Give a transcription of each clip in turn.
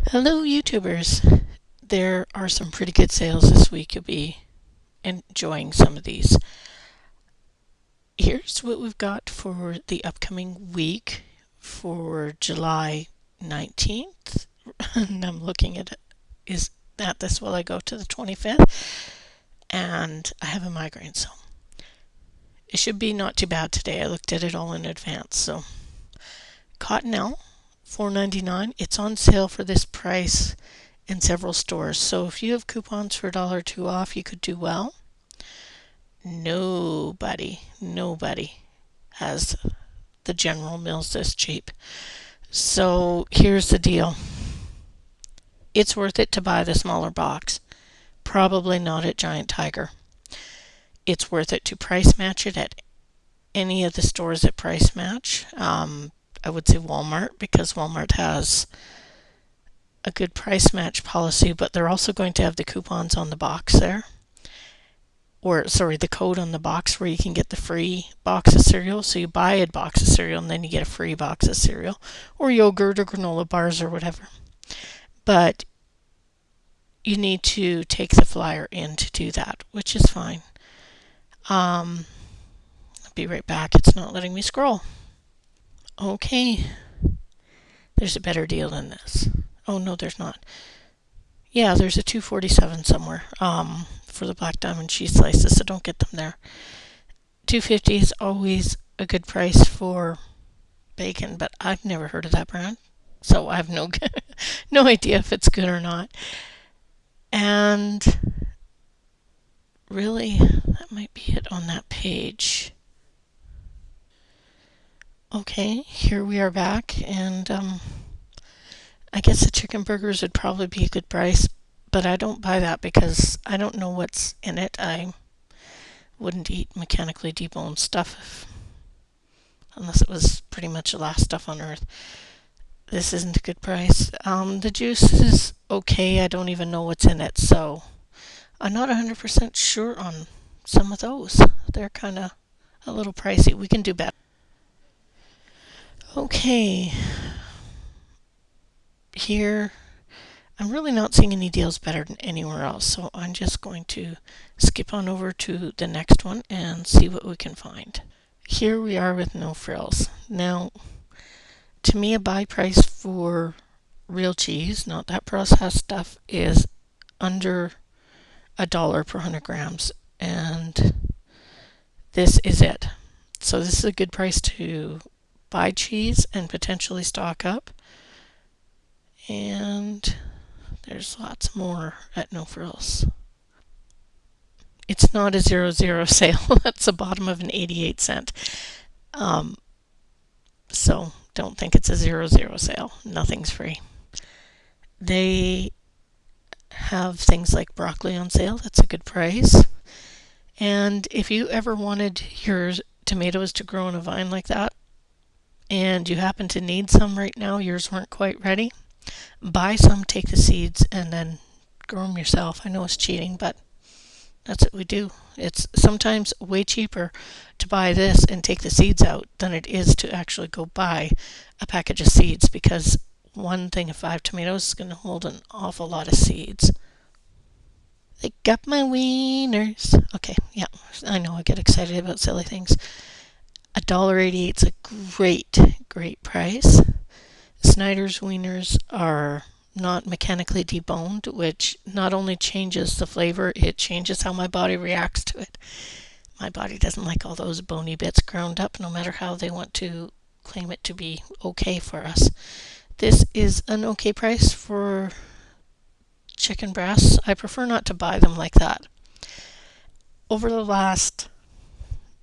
Hello, YouTubers. There are some pretty good sales this week. You'll be enjoying some of these. Here's what we've got for the upcoming week for July 19th. And I'm looking at this while I go to the 25th. And I have a migraine, so it should be not too bad today. I looked at it all in advance. So, Cottonelle, $4.99. It's on sale for this price in several stores. So if you have coupons for $1 or $2 off, you could do well. Nobody has the General Mills this cheap. So here's the deal. It's worth it to buy the smaller box. Probably not at Giant Tiger. It's worth it to price match it at any of the stores that price match. I would say Walmart, because Walmart has a good price match policy, but they're also going to have the coupons on the box there. Or, sorry, the code on the box where you can get the free box of cereal. So you buy a box of cereal and then you get a free box of cereal or yogurt or granola bars or whatever. But you need to take the flyer in to do that, which is fine. I'll be right back. It's not letting me scroll. Okay. There's a better deal than this. Oh, no, there's not. Yeah, there's a $2.47 somewhere for the black diamond cheese slices, so don't get them there. $2.50 is always a good price for bacon, but I've never heard of that brand, so I have no idea if it's good or not. And really, that might be it on that page. Okay, here we are back, and I guess the chicken burgers would probably be a good price, but I don't buy that because I don't know what's in it. I wouldn't eat mechanically deboned stuff unless it was pretty much the last stuff on earth. This isn't a good price. The juice is okay. I don't even know what's in it, so I'm not 100% sure on some of those. They're kind of a little pricey. We can do better. Okay, here I'm really not seeing any deals better than anywhere else, so I'm just going to skip on over to the next one and see what we can find. Here we are with no frills. Now, to me, a buy price for real cheese, not that processed stuff, is under $1 per 100 grams, and this is it. So this is a good price to buy cheese and potentially stock up. And there's lots more at No Frills. It's not a 0 sale. That's the bottom of an 88¢. So don't think it's a 0 sale. Nothing's free. They have things like broccoli on sale. That's a good price. And if you ever wanted your tomatoes to grow on a vine like that, and you happen to need some right now, yours weren't quite ready, buy some, take the seeds, and then grow them yourself. I know it's cheating, but that's what we do. It's sometimes way cheaper to buy this and take the seeds out than it is to actually go buy a package of seeds, because one thing of 5 tomatoes is going to hold an awful lot of seeds. They got my wieners. Okay, yeah, I know I get excited about silly things. $1.88 is a great price. Snyder's wieners are not mechanically deboned, which not only changes the flavor, it changes how my body reacts to it. My body doesn't like all those bony bits ground up, no matter how they want to claim it to be okay for us. This is an okay price for chicken breasts. I prefer not to buy them like that. Over the last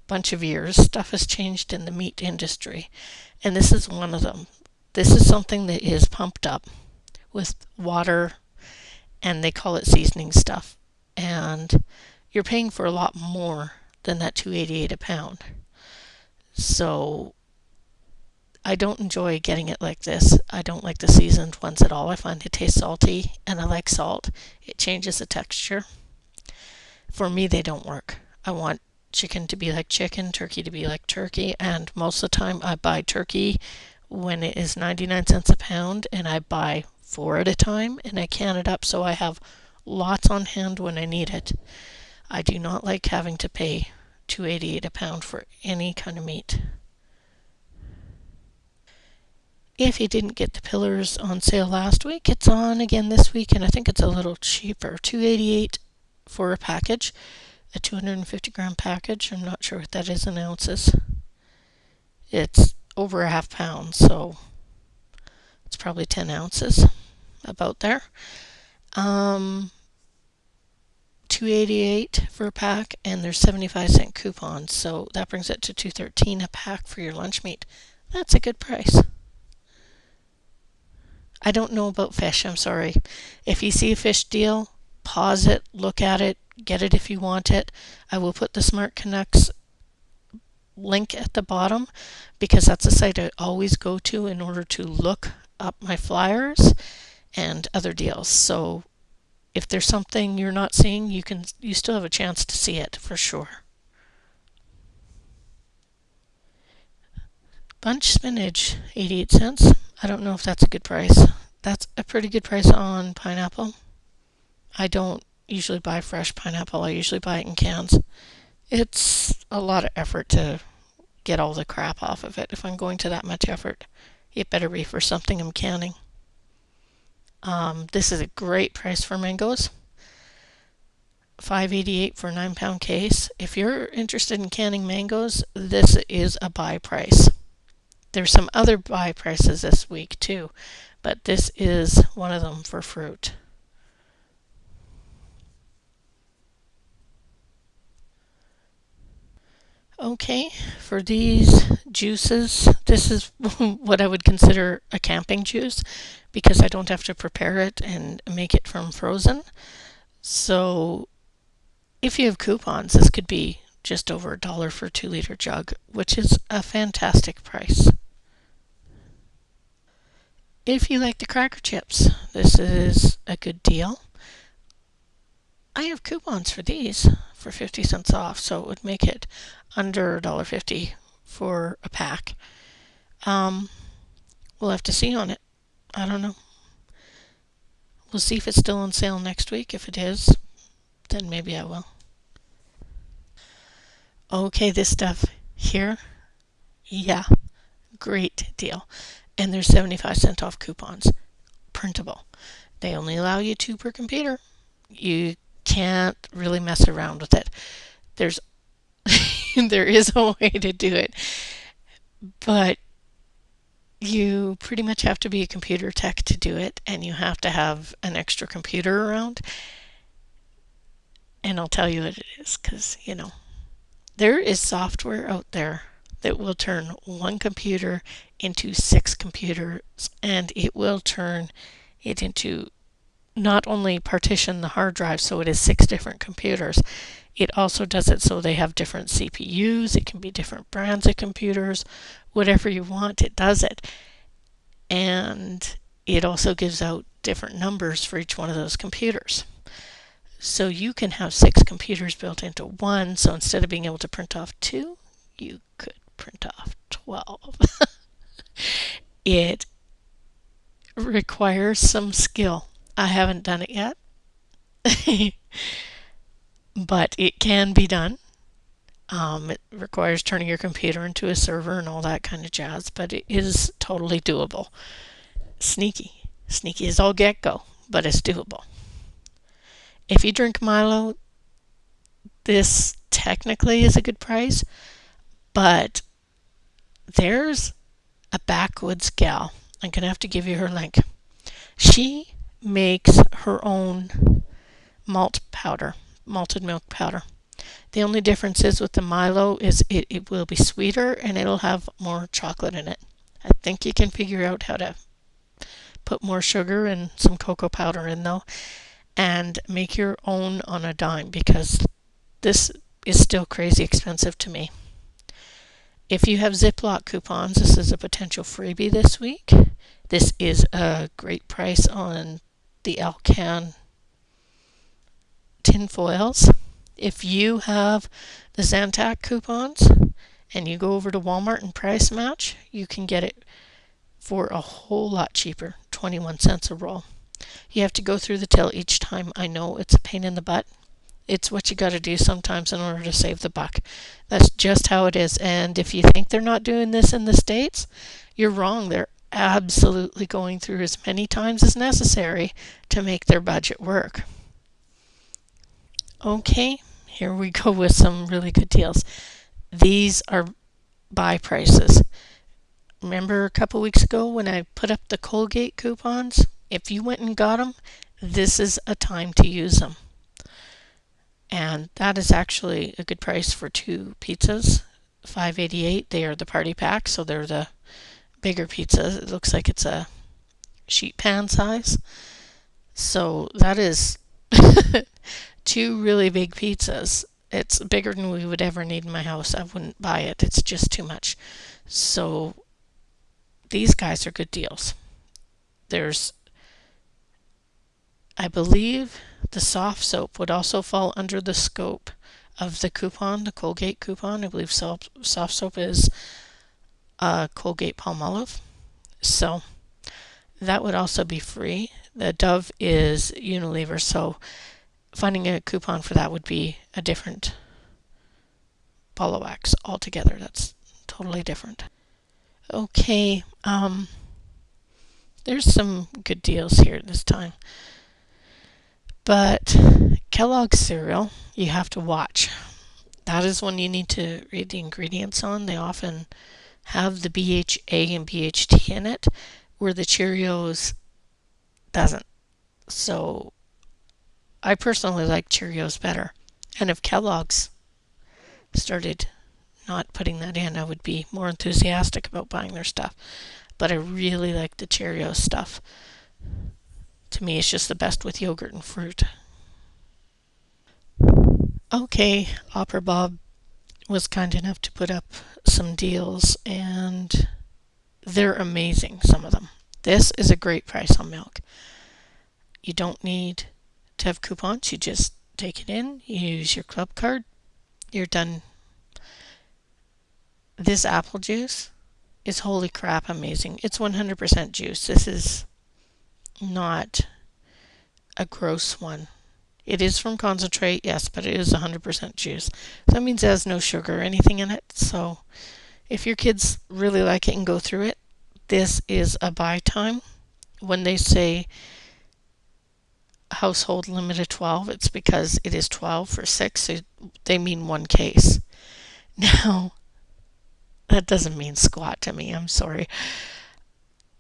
bunch of years, stuff has changed in the meat industry, and this is one of them. This is something that is pumped up with water, and they call it seasoning stuff, and you're paying for a lot more than that $2.88 a pound. So I don't enjoy getting it like this. I don't like the seasoned ones at all. I find they taste salty, and I like salt. It changes the texture. For me, they don't work. I want chicken to be like chicken, turkey to be like turkey, and most of the time I buy turkey when it is 99 cents a pound, and I buy 4 at a time, and I can it up so I have lots on hand when I need it. I do not like having to pay $2.88 a pound for any kind of meat. If you didn't get the pillars on sale last week, it's on again this week, and I think it's a little cheaper. $2.88 for a package, a 250-gram package. I'm not sure what that is in ounces. It's over a half pound, so it's probably 10 ounces, about there. $2.88 for a pack, and there's 75-cent coupons, so that brings it to $2.13 a pack for your lunch meat. That's a good price. I don't know about fish, I'm sorry. If you see a fish deal, pause it, look at it, get it if you want it. I will put the Smart Canucks link at the bottom because that's a site I always go to in order to look up my flyers and other deals. So if there's something you're not seeing, you still have a chance to see it for sure. Bunch spinach, 88 cents. I don't know if that's a good price. That's a pretty good price on pineapple. I don't usually buy fresh pineapple. I usually buy it in cans. It's a lot of effort to get all the crap off of it. If I'm going to that much effort, it better be for something I'm canning. This is a great price for mangoes. $5.88 for a 9-pound case. If you're interested in canning mangoes, this is a buy price. There's some other buy prices this week too, but this is one of them for fruit. Okay, for these juices, this is what I would consider a camping juice because I don't have to prepare it and make it from frozen. So if you have coupons, this could be just over $1 for a 2-liter jug, which is a fantastic price. If you like the cracker chips, this is a good deal. I have coupons for these for 50 cents off, so it would make it under $1.50 for a pack. We'll have to see on it. I don't know. We'll see if it's still on sale next week. If it is, then maybe I will. Okay, this stuff here, yeah, great deal. And there's 75-cent off coupons. Printable. They only allow you 2 per computer. You can't really mess around with it. There's there is a way to do it, but you pretty much have to be a computer tech to do it, and you have to have an extra computer around. And I'll tell you what it is, because, there is software out there that will turn one computer into 6 computers, and it will turn it into not only partition the hard drive so it is 6 different computers, it also does it so they have different CPUs, it can be different brands of computers, whatever you want, it does it. And it also gives out different numbers for each one of those computers. So you can have 6 computers built into one, so instead of being able to print off 2, you could print off 12. It requires some skill. I haven't done it yet, but it can be done. It requires turning your computer into a server and all that kind of jazz, but it is totally doable. Sneaky. Sneaky as all get-go, but it's doable. If you drink Milo, this technically is a good price, but there's a backwoods gal. I'm going to have to give you her link. She makes her own malt powder, malted milk powder. The only difference is with the Milo is it will be sweeter and it'll have more chocolate in it. I think you can figure out how to put more sugar and some cocoa powder in though, and make your own on a dime because this is still crazy expensive to me. If you have Ziploc coupons, this is a potential freebie this week. This is a great price on the Alcan tin foils. If you have the Zantac coupons and you go over to Walmart and price match, you can get it for a whole lot cheaper, 21 cents a roll. You have to go through the till each time. I know it's a pain in the butt. It's what you got to do sometimes in order to save the buck. That's just how it is. And if you think they're not doing this in the States, you're wrong. They're absolutely going through as many times as necessary to make their budget work. Okay, here we go with some really good deals. These are buy prices. Remember a couple weeks ago when I put up the Colgate coupons? If you went and got them, this is a time to use them. And that is actually a good price for 2 pizzas. $5.88. They are the party pack, so they're the bigger pizzas. It looks like it's a sheet pan size. So that is 2 really big pizzas. It's bigger than we would ever need in my house. I wouldn't buy it. It's just too much. So these guys are good deals. There's, I believe, the soft soap would also fall under the scope of the coupon, the Colgate coupon. I believe soft soap is Colgate Palmolive. So that would also be free. The Dove is Unilever, so finding a coupon for that would be a different ball of wax altogether. That's totally different. Okay, there's some good deals here this time. But Kellogg's cereal, you have to watch. That is one you need to read the ingredients on. They often have the BHA and BHT in it, where the Cheerios doesn't. So I personally like Cheerios better. And if Kellogg's started not putting that in, I would be more enthusiastic about buying their stuff. But I really like the Cheerios stuff. To me, it's just the best with yogurt and fruit. Okay, Opera Bob was kind enough to put up some deals, and they're amazing, some of them. This is a great price on milk. You don't need to have coupons. You just take it in, you use your club card, you're done. This apple juice is holy crap amazing. It's 100% juice. This is not a gross one. It is from concentrate, yes, but it is 100% juice. So that means it has no sugar or anything in it. So if your kids really like it and go through it, this is a buy time. When they say household limit of 12, it's because it is 12 for 6, so they mean 1 case. Now, that doesn't mean squat to me, I'm sorry.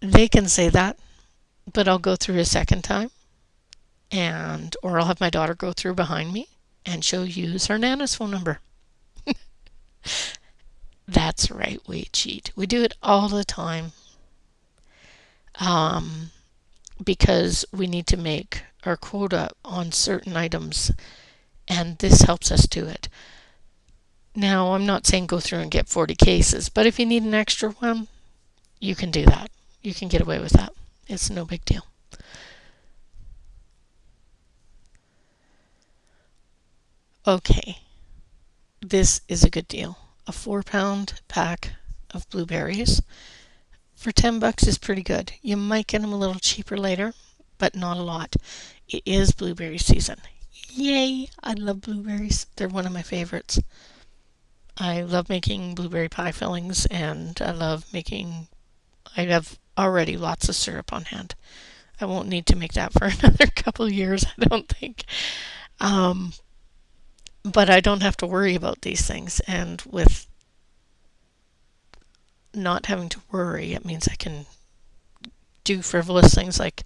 They can say that, but I'll go through a second time, or I'll have my daughter go through behind me, and she'll use her Nana's phone number. That's right, we cheat. We do it all the time. Because we need to make our quota on certain items, and this helps us do it. Now, I'm not saying go through and get 40 cases, but if you need an extra one, you can do that. You can get away with that. It's no big deal. Okay, this is a good deal. A 4-pound pack of blueberries for $10 is pretty good. You might get them a little cheaper later, but not a lot. It is blueberry season. Yay! I love blueberries. They're one of my favorites. I love making blueberry pie fillings, and I have already lots of syrup on hand. I won't need to make that for another couple years, I don't think. But I don't have to worry about these things, and with not having to worry, it means I can do frivolous things like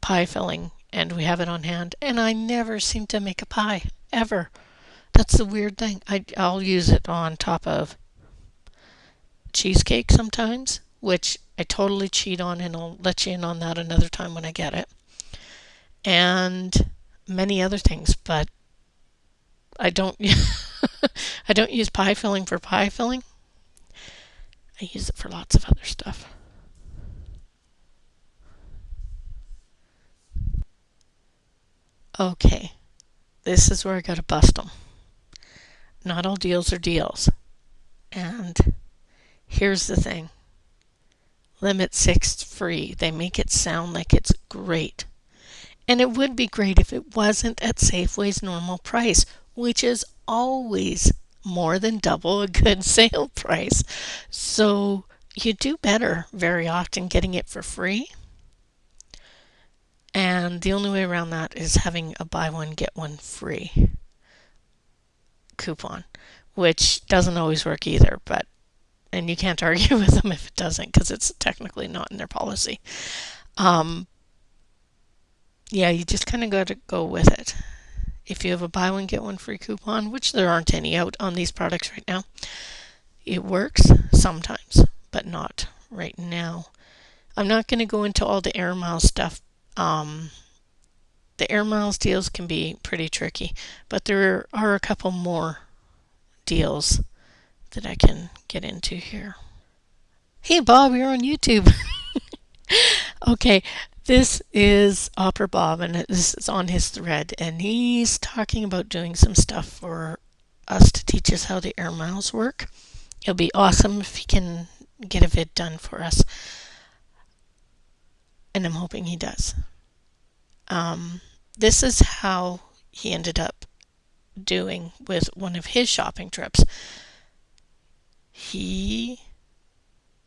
pie filling, and we have it on hand, and I never seem to make a pie, ever. That's the weird thing. I'll use it on top of cheesecake sometimes, which I totally cheat on, and I'll let you in on that another time when I get it. And many other things, but I don't I don't use pie filling for pie filling. I use it for lots of other stuff. Okay, this is where I gotta bust them. Not all deals are deals. And here's the thing. limit 6 free. They make it sound like it's great. And it would be great if it wasn't at Safeway's normal price, which is always more than double a good sale price. So you do better very often getting it for free. And the only way around that is having a buy one, get one free coupon, which doesn't always work either, and you can't argue with them if it doesn't because it's technically not in their policy. Yeah, you just kind of got to go with it. If you have a buy one, get one free coupon, which there aren't any out on these products right now, it works sometimes, but not right now. I'm not going to go into all the air miles stuff. The air miles deals can be pretty tricky, but there are a couple more deals that I can get into here. Hey Bob, you're on YouTube. Okay, this is Opera Bob, and this is on his thread, and he's talking about doing some stuff for us to teach us how the air miles work. It'll be awesome if he can get a vid done for us, and I'm hoping he does. This is how he ended up doing with one of his shopping trips. He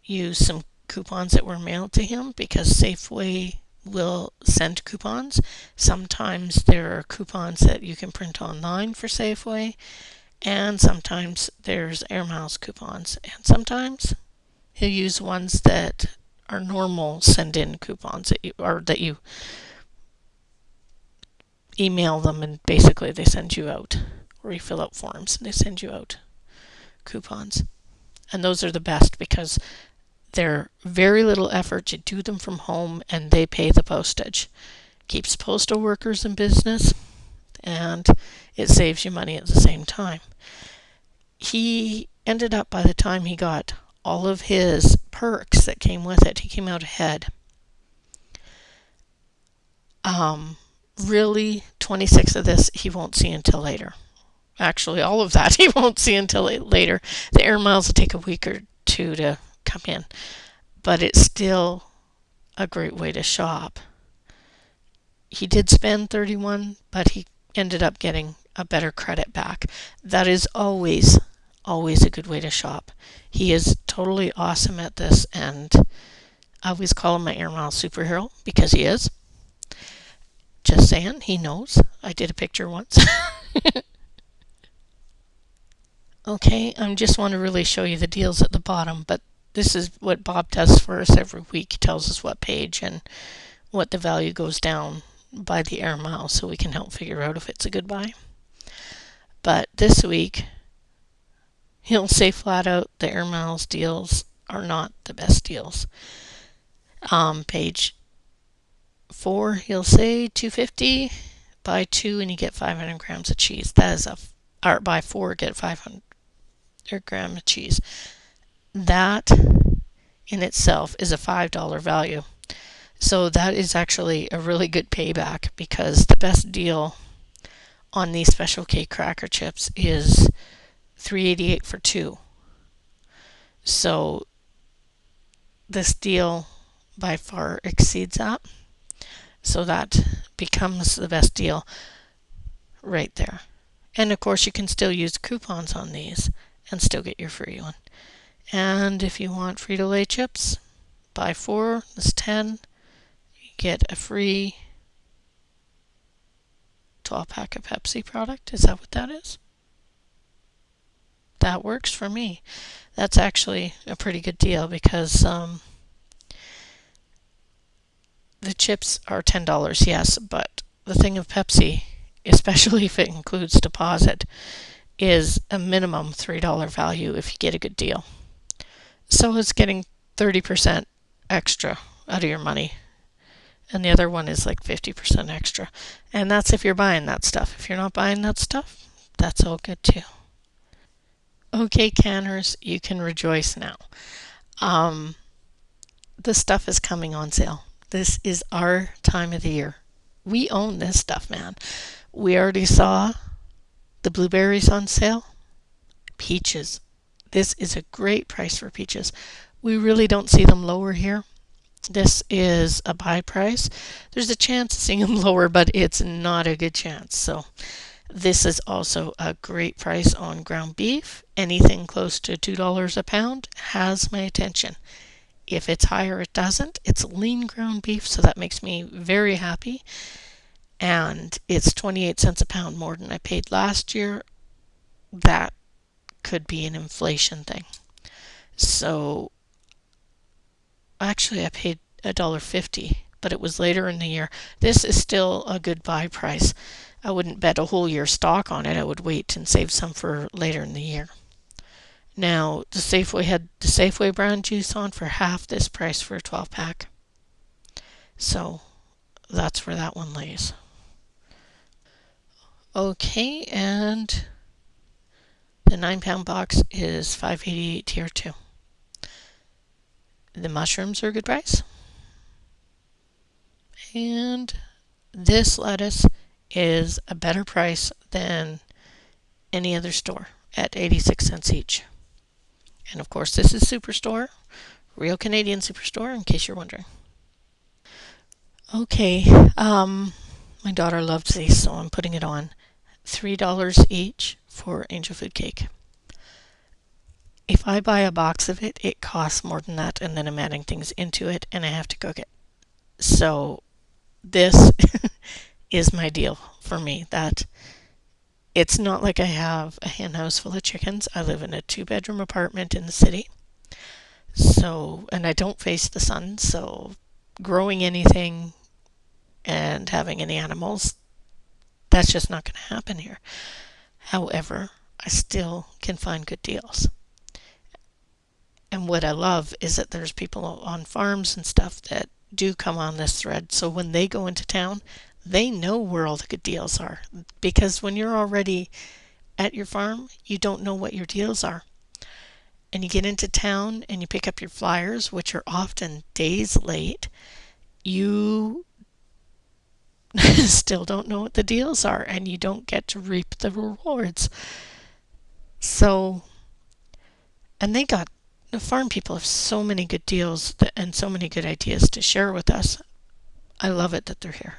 used some coupons that were mailed to him because Safeway will send coupons. Sometimes there are coupons that you can print online for Safeway, and sometimes there's air miles coupons, and sometimes he'll use ones that are normal send-in coupons that you email them and basically they send you out, or you fill out forms and they send you out coupons. And those are the best because they're very little effort. You do them from home and they pay the postage. Keeps postal workers in business and it saves you money at the same time. He ended up, by the time he got all of his perks that came with it, he came out ahead. Really, 26 of this he won't see until later. Actually, all of that he won't see until later. The air miles will take a week or two to come in, but it's still a great way to shop. He did spend 31, but he ended up getting a better credit back. That is always a good way to shop. He is totally awesome at this, and I always call him my air miles superhero because he is. Just saying, he knows. I did a picture once. Okay, I just want to really show you the deals at the bottom, but this is what Bob does for us every week. He tells us what page and what the value goes down by the air miles so we can help figure out if it's a good buy. But this week, he'll say flat out the air miles deals are not the best deals. Page 4, he'll say $2.50, buy 2 and you get 500 grams of cheese. That is or buy 4, get 500 grams of cheese. That in itself is a $5 value. So that is actually a really good payback because the best deal on these Special K cracker chips is $3.88 for 2. So this deal by far exceeds that. So that becomes the best deal right there. And of course you can still use coupons on these and still get your free one. And if you want Frito-Lay chips, buy 4, that's 10. You get a free 12-pack of Pepsi product. Is that what that is? That works for me. That's actually a pretty good deal because the chips are $10, yes, but the thing of Pepsi, especially if it includes deposit, is a minimum $3 value if you get a good deal. So it's getting 30% extra out of your money. And the other one is like 50% extra. And that's if you're buying that stuff. If you're not buying that stuff, that's all good too. Okay, canners, you can rejoice now. The stuff is coming on sale. This is our time of the year. We own this stuff, man. We already saw the blueberries on sale. Peaches. This is a great price for peaches. we really don't see them lower here. This is a buy price. There's a chance of seeing them lower, but it's not a good chance. So this is also a great price on ground beef. Anything close to $2 a pound has my attention. If it's higher, it doesn't. It's lean ground beef, so that makes me very happy. And it's 28 cents a pound more than I paid last year. That could be an inflation thing. So actually, I paid $1.50, but it was later in the year. This is still a good buy price. I wouldn't bet a whole year's stock on it. I would wait and save some for later in the year. Now, the Safeway had the Safeway brand juice on for half this price for a 12 pack. So that's where that one lays. Okay, and the 9-pound box is $5.88 tier 2. The mushrooms are a good price. And this lettuce is a better price than any other store at 86 cents each. And of course, this is Superstore, real Canadian Superstore, in case you're wondering. Okay, my daughter loves these, so I'm putting it on. $3 each for angel food cake. If I buy a box of it, it costs more than that, and then I'm adding things into it, and I have to cook it. So this is my deal for me. That it's not like I have a hen house full of chickens. I live in a 2-bedroom apartment in the city. So, and I don't face the sun, so growing anything and having any animals, that's just not going to happen here. However, I still can find good deals. And what I love is that there's people on farms and stuff that do come on this thread. So when they go into town, they know where all the good deals are. Because when you're already at your farm, you don't know what your deals are. And you get into town and you pick up your flyers, which are often days late. You still don't know what the deals are, and you don't get to reap the rewards. So, and the farm people have so many good deals and so many good ideas to share with us. I love it that they're here.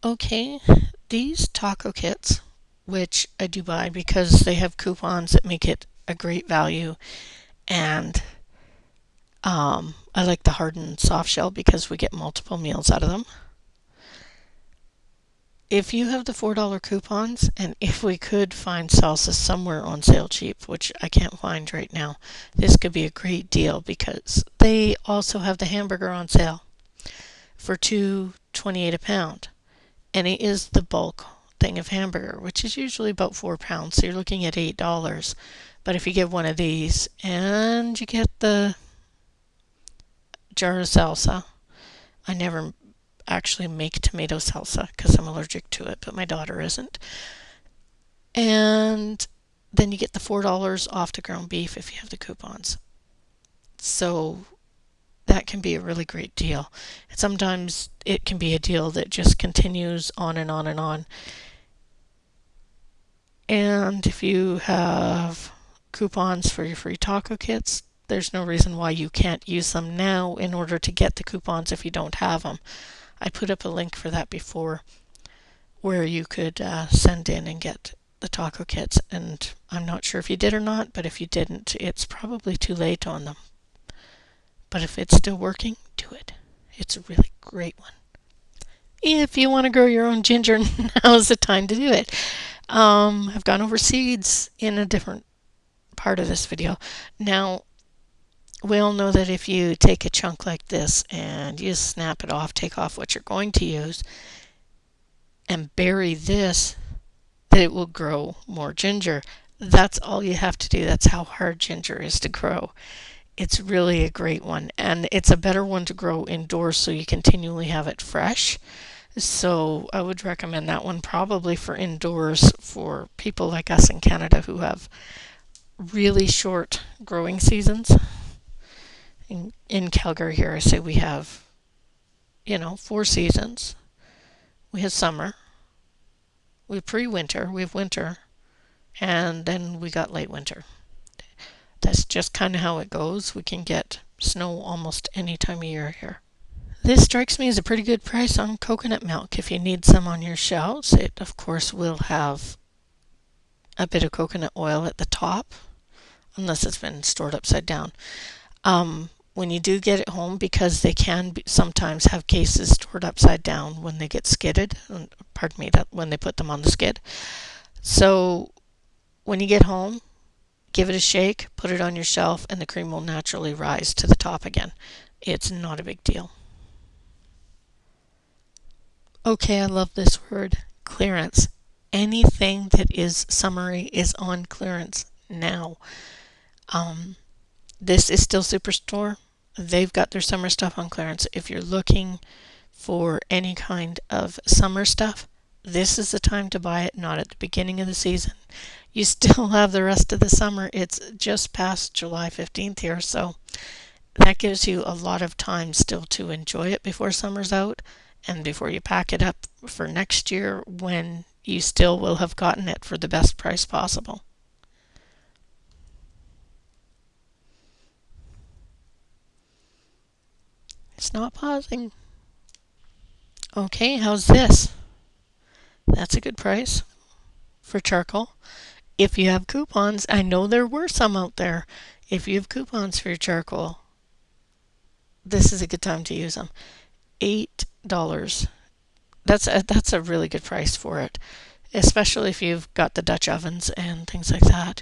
Okay, these taco kits, which I do buy because they have coupons that make it a great value, and I like the hardened soft shell because we get multiple meals out of them. If you have the $4 coupons, and if we could find salsa somewhere on sale cheap, which I can't find right now, this could be a great deal because they also have the hamburger on sale for $2.28 a pound. And it is the bulk thing of hamburger, which is usually about 4 pounds, so you're looking at $8. But if you get one of these and you get the jar of salsa, I never actually make tomato salsa because I'm allergic to it, but my daughter isn't. And then you get the $4 off the ground beef if you have the coupons. So that can be a really great deal. And sometimes it can be a deal that just continues on and on and on. And if you have coupons for your free taco kits, there's no reason why you can't use them now in order to get the coupons if you don't have them. I put up a link for that before where you could send in and get the taco kits, and I'm not sure if you did or not, but if you didn't, it's probably too late on them. But if it's still working, do it. It's a really great one. If you want to grow your own ginger, now's the time to do it. I've gone over seeds in a different part of this video. Now, we all know that if you take a chunk like this and you snap it off, take off what you're going to use, and bury this, that it will grow more ginger. That's all you have to do. That's how hard ginger is to grow. It's really a great one, and it's a better one to grow indoors so you continually have it fresh. So I would recommend that one probably for indoors for people like us in Canada who have really short growing seasons. In Calgary here, I say we have, 4 seasons. We have summer, we have pre-winter, we have winter, and then we got late winter. That's just kind of how it goes. We can get snow almost any time of year here. This strikes me as a pretty good price on coconut milk. If you need some on your shelves, it of course will have a bit of coconut oil at the top, unless it's been stored upside down. When you do get it home, because they can sometimes have cases stored upside down when they get skidded, pardon me, when they put them on the skid. So when you get home, give it a shake, put it on your shelf, and the cream will naturally rise to the top again. It's not a big deal. Okay, I love this word, clearance. Anything that is summery is on clearance now. This is still Superstore. They've got their summer stuff on clearance. If you're looking for any kind of summer stuff, this is the time to buy it, not at the beginning of the season. You still have the rest of the summer. It's just past July 15th here, so that gives you a lot of time still to enjoy it before summer's out and before you pack it up for next year, when you still will have gotten it for the best price possible. It's not pausing. Okay, how's this? That's a good price for charcoal. If you have coupons, I know there were some out there. If you have coupons for your charcoal, this is a good time to use them. $8. That's a really good price for it, especially if you've got the Dutch ovens and things like that.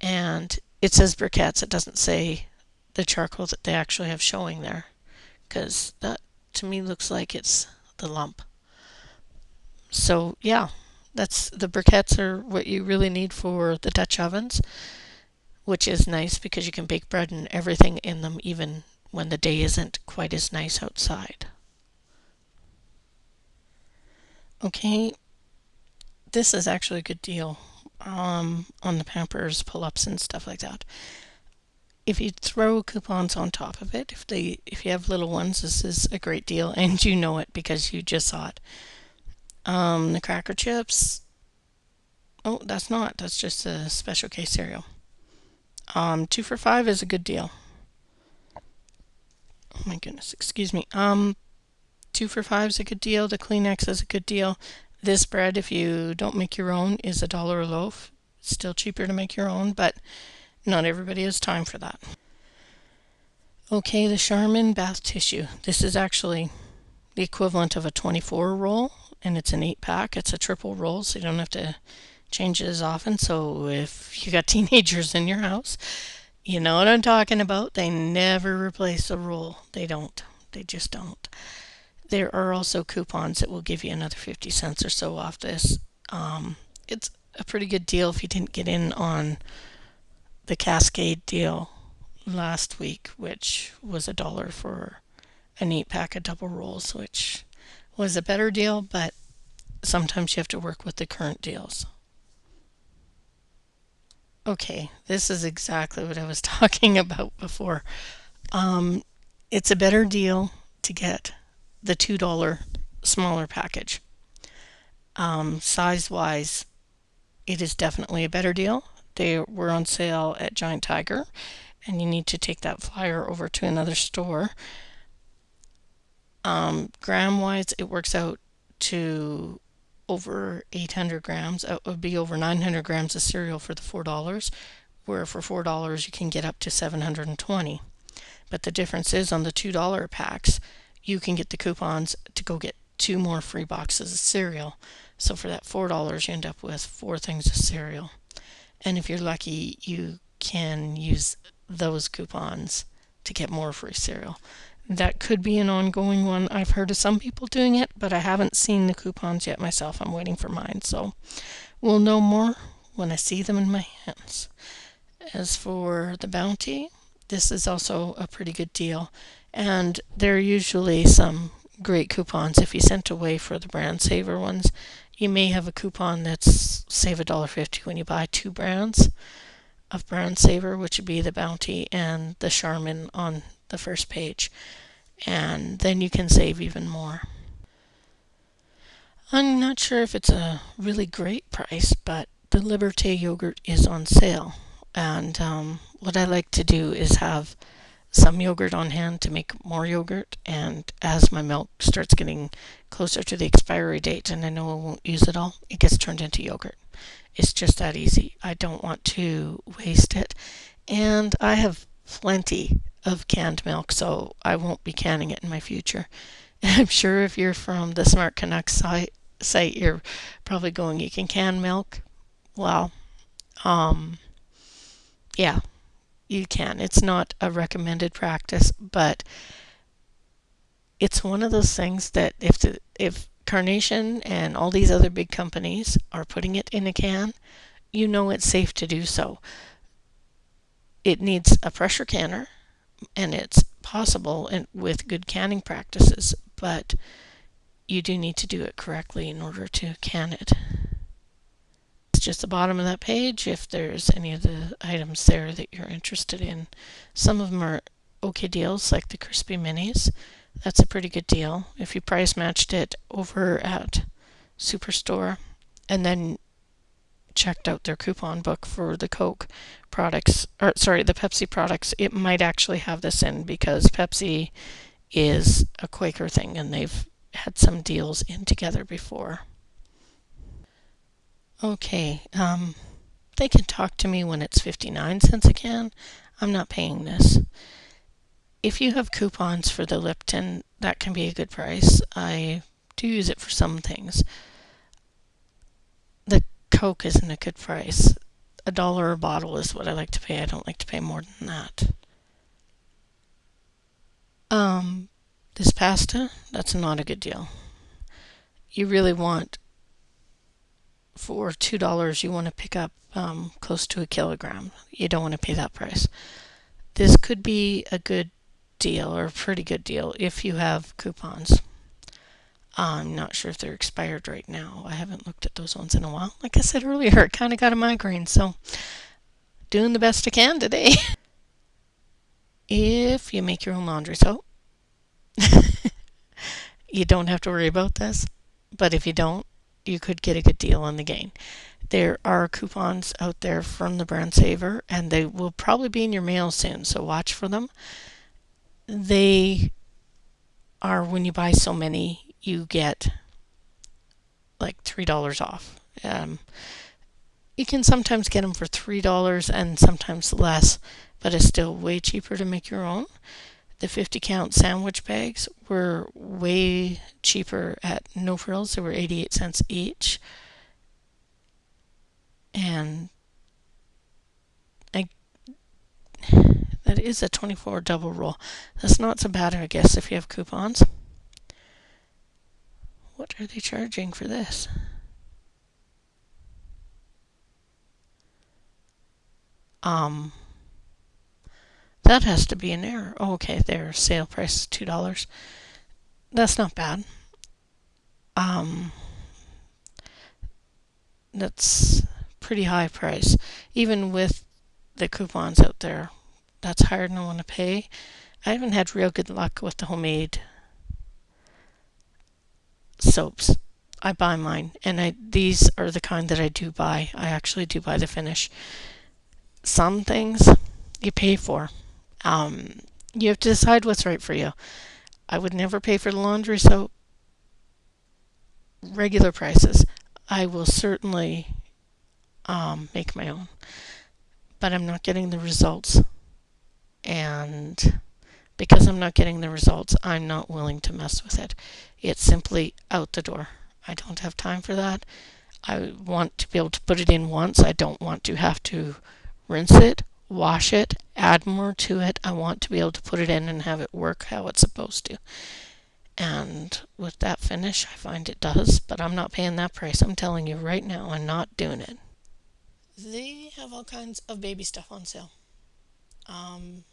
And it says briquettes. It doesn't say the charcoal that they actually have showing there, because that to me looks like it's the lump. So yeah, that's the briquettes are what you really need for the Dutch ovens, which is nice because you can bake bread and everything in them even when the day isn't quite as nice outside. Okay, this is actually a good deal on the Pampers pull-ups and stuff like that. If you throw coupons on top of it, if you have little ones, this is a great deal, and you know it because you just saw it. The cracker chips. Oh, that's not. That's just a special case cereal. 2 for $5 is a good deal. Oh my goodness, excuse me. 2 for $5 is a good deal. The Kleenex is a good deal. This bread, if you don't make your own, is $1 a loaf. It's still cheaper to make your own, but not everybody has time for that. Okay, the Charmin bath tissue. This is actually the equivalent of a 24 roll, and it's an 8-pack. It's a triple roll, so you don't have to change it as often. So if you got teenagers in your house, you know what I'm talking about. They never replace a roll. They don't. They just don't. There are also coupons that will give you another 50 cents or so off this. It's a pretty good deal if you didn't get in on the Cascade deal last week, which was $1 for an 8-pack of double rolls, which was a better deal, but sometimes you have to work with the current deals. Okay, this is exactly what I was talking about before. It's a better deal to get the $2 smaller package. Size wise, it is definitely a better deal. They were on sale at Giant Tiger, and you need to take that flyer over to another store. Gram wise, it works out to over 800 grams. It would be over 900 grams of cereal for the $4, where for $4 you can get up to 720. But the difference is, on the $2 packs, you can get the coupons to go get 2 more free boxes of cereal. So for that $4, you end up with 4 things of cereal. And if you're lucky, you can use those coupons to get more free cereal. That could be an ongoing one. I've heard of some people doing it, but I haven't seen the coupons yet myself. I'm waiting for mine. So we'll know more when I see them in my hands. As for the Bounty, this is also a pretty good deal. And there are usually some great coupons. If you sent away for the brand saver ones, you may have a coupon that's save $1.50 when you buy 2 brands of brand saver, which would be the Bounty and the Charmin on the first page, and then you can save even more. I'm not sure if it's a really great price, but the Liberté yogurt is on sale. And what I like to do is have some yogurt on hand to make more yogurt, and as my milk starts getting closer to the expiry date and I know I won't use it all, it gets turned into yogurt. It's just that easy. I don't want to waste it, and I have plenty of canned milk, so I won't be canning it in my future. And I'm sure if you're from the Smart Canucks site, you're probably going, you can can milk. Well, um, yeah, you can. It's not a recommended practice, but it's one of those things that if Carnation and all these other big companies are putting it in a can, you know it's safe to do so. It needs a pressure canner, and it's possible with good canning practices, but you do need to do it correctly in order to can it. It's just the bottom of that page if there's any of the items there that you're interested in. Some of them are okay deals, like the crispy minis. That's a pretty good deal. If you price matched it over at Superstore and then checked out their coupon book for the Coke products, or sorry, the Pepsi products, it might actually have this in because Pepsi is a Quaker thing and they've had some deals in together before. Okay, they can talk to me when it's 59 cents a can. I'm not paying this. If you have coupons for the Lipton, that can be a good price. I do use it for some things. The Coke isn't a good price. $1 a bottle is what I like to pay. I don't like to pay more than that. Um, this pasta, that's not a good deal. You really want, for $2, you want to pick up close to a kilogram. You don't want to pay that price. This could be a good deal or a pretty good deal if you have coupons. I'm not sure if they're expired right now. I haven't looked at those ones in a while. Like I said earlier, I kind of got a migraine, so doing the best I can today. If you make your own laundry soap, you don't have to worry about this. But if you don't, you could get a good deal on the gain. There are coupons out there from the brand Saver, and they will probably be in your mail soon, so watch for them. They are, when you buy so many, you get like $3 off. You can sometimes get them for $3 and sometimes less, but it's still way cheaper to make your own. The 50 count sandwich bags were way cheaper at No Frills. They were 88 cents each. And I, that is a 24 double roll. That's not so bad, I guess, if you have coupons. What are they charging for this? Um, that has to be an error. Oh, okay, their sale price is $2. That's not bad. Um, that's pretty high price. Even with the coupons out there, that's higher than I want to pay. I haven't had real good luck with the homemade soaps. I buy mine, and these are the kind that I do buy. I actually do buy the finish. Some things you pay for. Um, you have to decide what's right for you. I would never pay for the laundry soap regular prices. I will certainly make my own, but I'm not getting the results, and because I'm not getting the results, I'm not willing to mess with it. It's simply out the door. I don't have time for that. I want to be able to put it in once. I don't want to have to rinse it, wash it, add more to it. I want to be able to put it in and have it work how it's supposed to. And with that finish, I find it does, but I'm not paying that price. I'm telling you right now, I'm not doing it. They have all kinds of baby stuff on sale. Um,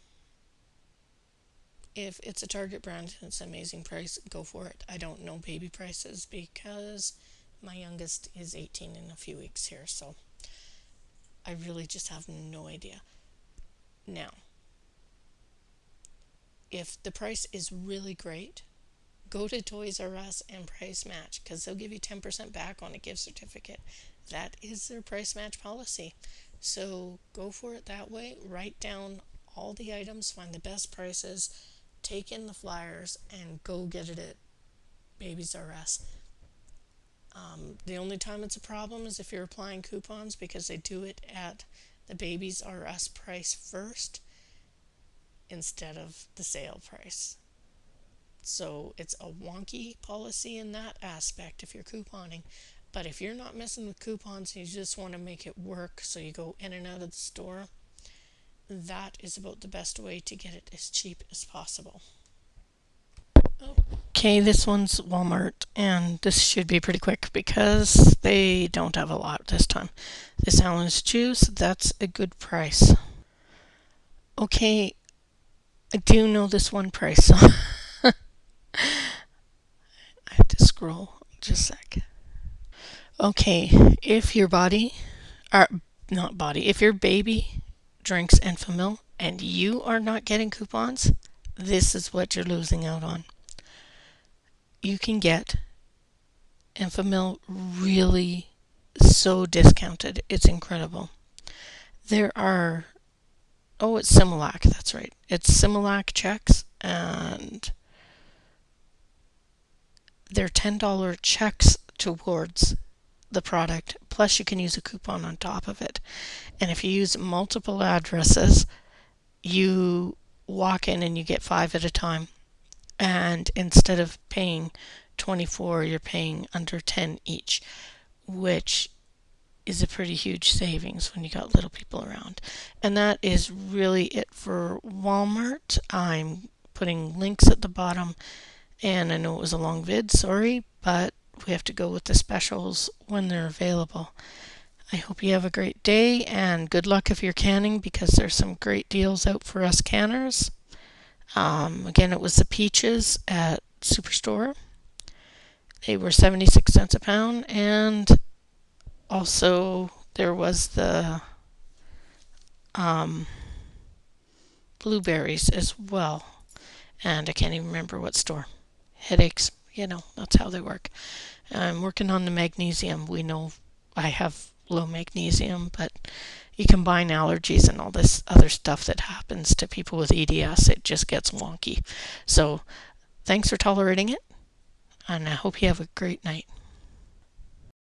if it's a Target brand and it's an amazing price, go for it. I don't know baby prices because my youngest is 18 in a few weeks here, so I really just have no idea. Now, if the price is really great, go to Toys R Us and price match because they'll give you 10% back on a gift certificate. That is their price match policy. So go for it that way. Write down all the items, find the best prices, take in the flyers, and go get it at Babies R Us. The only time it's a problem is if you're applying coupons, because they do it at the Babies R Us price first instead of the sale price. So it's a wonky policy in that aspect if you're couponing. But if you're not messing with coupons and you just want to make it work so you go in and out of the store, that is about the best way to get it as cheap as possible. Okay, this one's Walmart, and this should be pretty quick because they don't have a lot this time. This Allen's juice, that's a good price. Okay, I do know this one price, so I have to scroll just a sec. Okay, if your body, or not body, if your baby drinks Enfamil and you are not getting coupons, this is what you're losing out on. You can get Enfamil really so discounted. It's incredible. There are, oh, it's Similac, that's right. It's Similac checks, and they're $10 checks towards the product, plus you can use a coupon on top of it. And if you use multiple addresses, you walk in and you get 5 at a time. And instead of paying 24, you're paying under 10 each, which is a pretty huge savings when you got little people around. And that is really it for Walmart. I'm putting links at the bottom, and I know it was a long vid, sorry, but we have to go with the specials when they're available. I hope you have a great day, and good luck if you're canning, because there's some great deals out for us canners. Again, it was the peaches at Superstore. They were 76 cents a pound, and also there was the blueberries as well. And I can't even remember what store. Headaches, that's how they work. I'm working on the magnesium. We know I have low magnesium, but you combine allergies and all this other stuff that happens to people with EDS, it just gets wonky. So thanks for tolerating it, and I hope you have a great night.